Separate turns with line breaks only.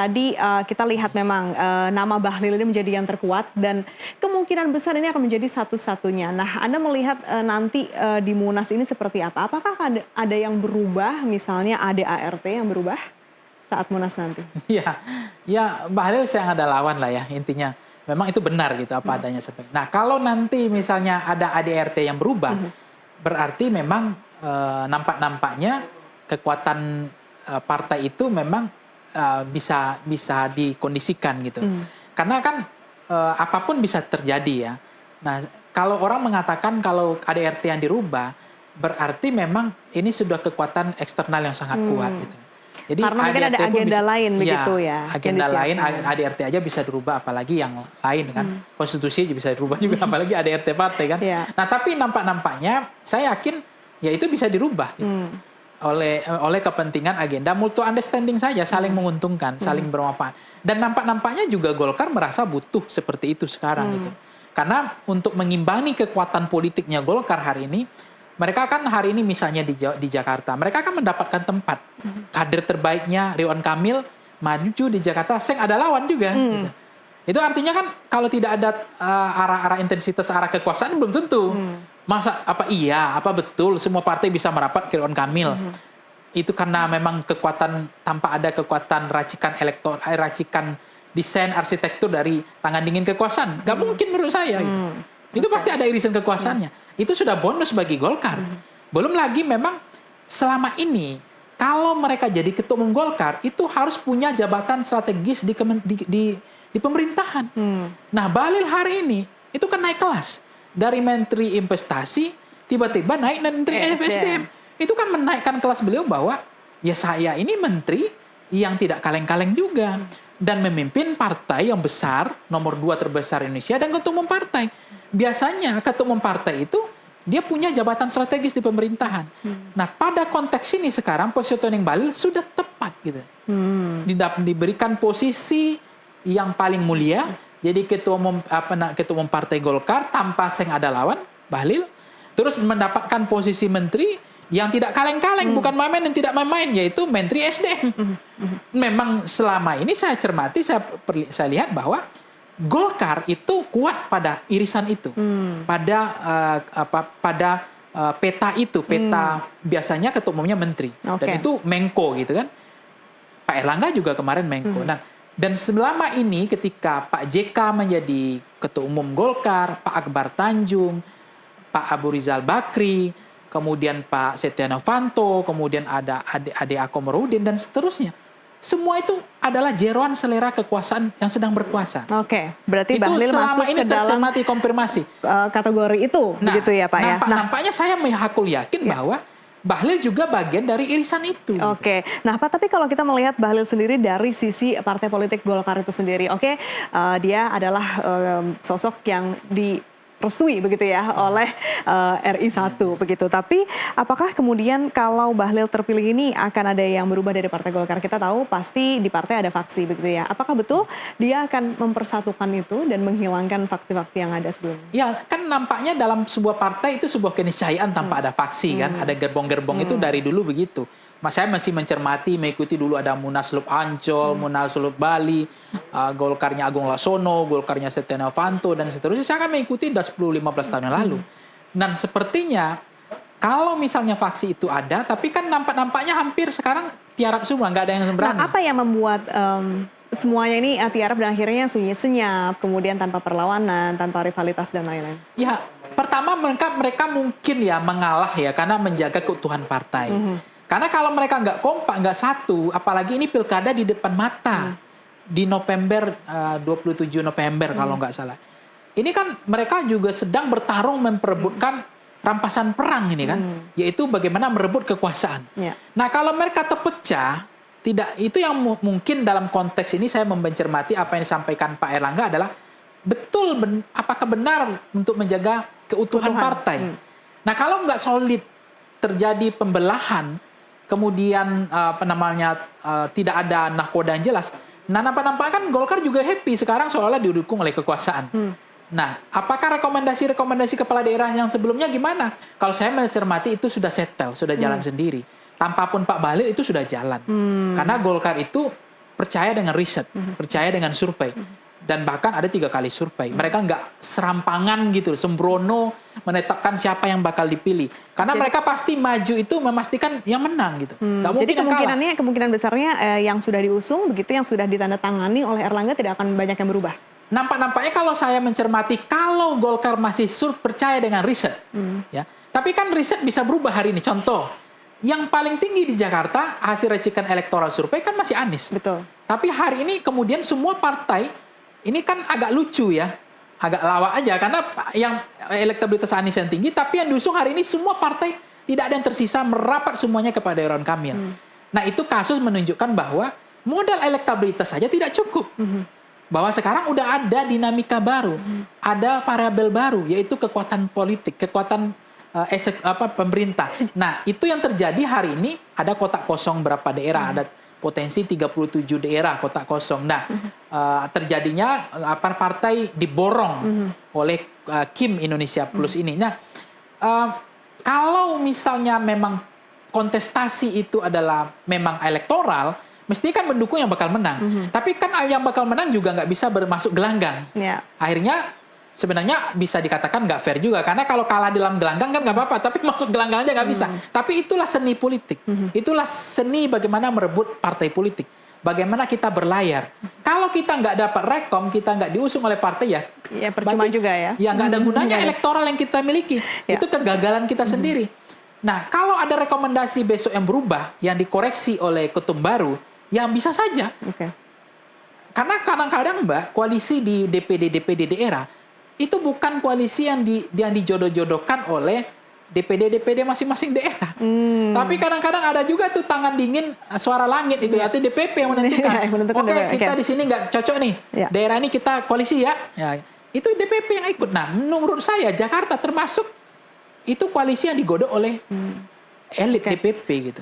Tadi kita lihat memang nama Bahlil ini menjadi yang terkuat dan kemungkinan besar ini akan menjadi satu-satunya. Nah, Anda melihat nanti di Munas ini seperti apa? Apakah ada yang berubah, misalnya ADART yang berubah saat Munas nanti?
Iya, ya Bahlil yang ada lawan lah ya intinya. Memang itu benar gitu apa adanya seperti. Nah, kalau nanti misalnya ada ADRT yang berubah, berarti memang nampak-nampaknya kekuatan partai itu memang bisa dikondisikan gitu. Karena kan apapun bisa terjadi ya. Nah, kalau orang mengatakan kalau ADRT yang dirubah, berarti memang ini sudah kekuatan eksternal yang sangat kuat gitu. Jadi
karena mungkin ada agenda lain begitu ya.
Agenda lain, ADRT aja bisa dirubah, apalagi yang lain kan. Konstitusi bisa dirubah juga, apalagi ADRT partai kan. Nah, tapi nampak-nampaknya saya yakin ya itu bisa dirubah gitu. Oleh kepentingan agenda mutual understanding saja, saling menguntungkan, saling bermanfaat. Dan nampak-nampaknya juga Golkar merasa butuh seperti itu sekarang gitu. Karena untuk mengimbangi kekuatan politiknya Golkar hari ini, mereka kan hari ini misalnya di Jakarta, mereka kan mendapatkan tempat. Kader terbaiknya Ridwan Kamil maju di Jakarta, Seng ada lawan juga. Gitu. Itu artinya kan kalau tidak ada arah-arah intensitas arah kekuasaan belum tentu. Masa apa betul semua partai bisa merapat ke Ridwan Kamil? Itu karena memang kekuatan tanpa ada kekuatan racikan desain arsitektur dari tangan dingin kekuasaan. Gak mungkin menurut saya. Gitu. Itu pasti ada irisan kekuasaannya. Itu sudah bonus bagi Golkar. Belum lagi memang selama ini kalau mereka jadi ketua umum Golkar itu harus punya jabatan strategis di pemerintahan. Nah, Bahlil hari ini itu kan naik kelas. Dari Menteri Investasi tiba-tiba naik Menteri SDM. Itu kan menaikkan kelas beliau bahwa ya saya ini menteri yang tidak kaleng-kaleng juga dan memimpin partai yang besar, nomor 2 terbesar Indonesia dan ketua umum partai. Biasanya ketua umum partai itu dia punya jabatan strategis di pemerintahan. Nah, pada konteks ini sekarang positioning Bahlil sudah tepat gitu. Diberikan posisi yang paling mulia. Jadi ketua umum partai Golkar tanpa Seng ada lawan, Bahlil, terus mendapatkan posisi menteri yang tidak kaleng-kaleng, bukan main-main dan tidak main-main, yaitu Menteri SDM. Memang selama ini saya cermati, saya lihat bahwa Golkar itu kuat pada irisan itu, pada peta itu, biasanya ketua umumnya menteri, dan itu Menko gitu kan. Pak Erlangga juga kemarin Menko. Dan selama ini ketika Pak JK menjadi ketua umum Golkar, Pak Akbar Tanjung, Pak Abu Rizal Bakri, kemudian Pak Setia Novanto, kemudian ada Ade Komarudin dan seterusnya. Semua itu adalah jeroan selera kekuasaan yang sedang berkuasa.
Oke, berarti Bahlil masuk
ini
ke dalam
tercermati konfirmasi
kategori itu, begitu ya Pak ya.
Nampaknya saya hakul yakin bahwa Bahlil juga bagian dari irisan itu.
Oke, nah Pak, tapi kalau kita melihat Bahlil sendiri dari sisi partai politik Golkar itu sendiri, dia adalah sosok yang direstui begitu ya oleh RI1 begitu. Tapi apakah kemudian kalau Bahlil terpilih ini akan ada yang berubah dari partai Golkar? Kita tahu pasti di partai ada faksi begitu ya. Apakah betul dia akan mempersatukan itu dan menghilangkan faksi-faksi yang ada sebelumnya?
Ya, kan nampaknya dalam sebuah partai itu sebuah keniscayaan tanpa ada faksi kan. Ada gerbong-gerbong itu dari dulu begitu. Saya masih mengikuti dulu ada Munaslup Ancol, Munaslup Bali, Golkarnya Agung Laksono, Golkarnya Setia Novanto, dan seterusnya. Saya akan mengikuti udah 10-15 tahun yang lalu. Dan sepertinya kalau misalnya faksi itu ada, tapi kan nampaknya hampir sekarang tiarap semua, nggak ada yang berani.
Nah, apa yang membuat semuanya ini tiarap dan akhirnya sunyi senyap, kemudian tanpa perlawanan, tanpa rivalitas dan lain-lain?
Ya, pertama mereka mungkin ya mengalah ya karena menjaga keutuhan partai. Karena kalau mereka nggak kompak, nggak satu, apalagi ini pilkada di depan mata di November 27 November kalau nggak salah. Ini kan mereka juga sedang bertarung memperebutkan rampasan perang ini kan, yaitu bagaimana merebut kekuasaan. Nah, kalau mereka terpecah, itu yang mungkin dalam konteks ini saya mencermati apa yang disampaikan Pak Erlangga adalah betul apakah benar untuk menjaga keutuhan partai. Nah, kalau nggak solid terjadi pembelahan, kemudian tidak ada nahkoda yang jelas. Nah, nampak kan Golkar juga happy sekarang seolah didukung oleh kekuasaan. Nah, apakah rekomendasi kepala daerah yang sebelumnya gimana? Kalau saya mencermati itu sudah settle, sudah jalan sendiri. Tanpa pun Pak Bahlil itu sudah jalan. Karena Golkar itu percaya dengan riset, percaya dengan survei. Dan bahkan ada 3 kali survei. Mereka nggak serampangan gitu, sembrono menetapkan siapa yang bakal dipilih. Karena mereka pasti maju itu memastikan yang menang gitu. Nggak mungkin
jadi
yang kalah.
kemungkinan besarnya yang sudah diusung begitu, yang sudah ditandatangani oleh Erlangga tidak akan banyak yang berubah.
Nampaknya kalau saya mencermati, kalau Golkar masih percaya dengan riset, ya. Tapi kan riset bisa berubah hari ini. Contoh, yang paling tinggi di Jakarta hasil recikan elektoral survei kan masih Anies.
Betul.
Tapi hari ini kemudian semua partai ini kan agak lucu ya, agak lawak aja karena yang elektabilitas Anies yang tinggi, tapi yang diusung hari ini semua partai tidak ada yang tersisa, merapat semuanya kepada Ridwan Kamil. Nah itu kasus menunjukkan bahwa modal elektabilitas saja tidak cukup. Bahwa sekarang udah ada dinamika baru, ada variabel baru, yaitu kekuatan politik, kekuatan pemerintah. Nah itu yang terjadi hari ini, ada kotak kosong berapa daerah, ada potensi 37 daerah kotak kosong. Nah, terjadinya partai diborong oleh Kim Indonesia Plus ini. Nah, kalau misalnya memang kontestasi itu adalah memang elektoral, mestinya kan mendukung yang bakal menang. Tapi kan yang bakal menang juga nggak bisa bermasuk gelanggang. Yeah. Akhirnya sebenarnya bisa dikatakan nggak fair juga, karena kalau kalah dalam gelanggang kan nggak apa-apa, tapi masuk gelanggang aja nggak bisa. Tapi itulah seni politik, itulah seni bagaimana merebut partai politik, bagaimana kita berlayar. Kalau kita nggak dapat rekom, kita nggak diusung oleh partai ya
percuma juga ya.
Ya nggak ada gunanya elektoral yang kita miliki, itu kegagalan kita sendiri. Nah kalau ada rekomendasi besok yang berubah, yang dikoreksi oleh ketum baru, yang bisa saja. Karena kadang-kadang Mbak, koalisi di DPD daerah itu bukan koalisi yang dijodoh-jodohkan oleh DPD masing-masing daerah. Tapi kadang-kadang ada juga tuh tangan dingin suara langit itu, artinya DPP yang menentukan. Oke, kita di sini nggak cocok nih. Daerah ini kita koalisi ya. Itu DPP yang ikut. Nah, menurut saya Jakarta termasuk itu koalisi yang digodok oleh elit DPP gitu.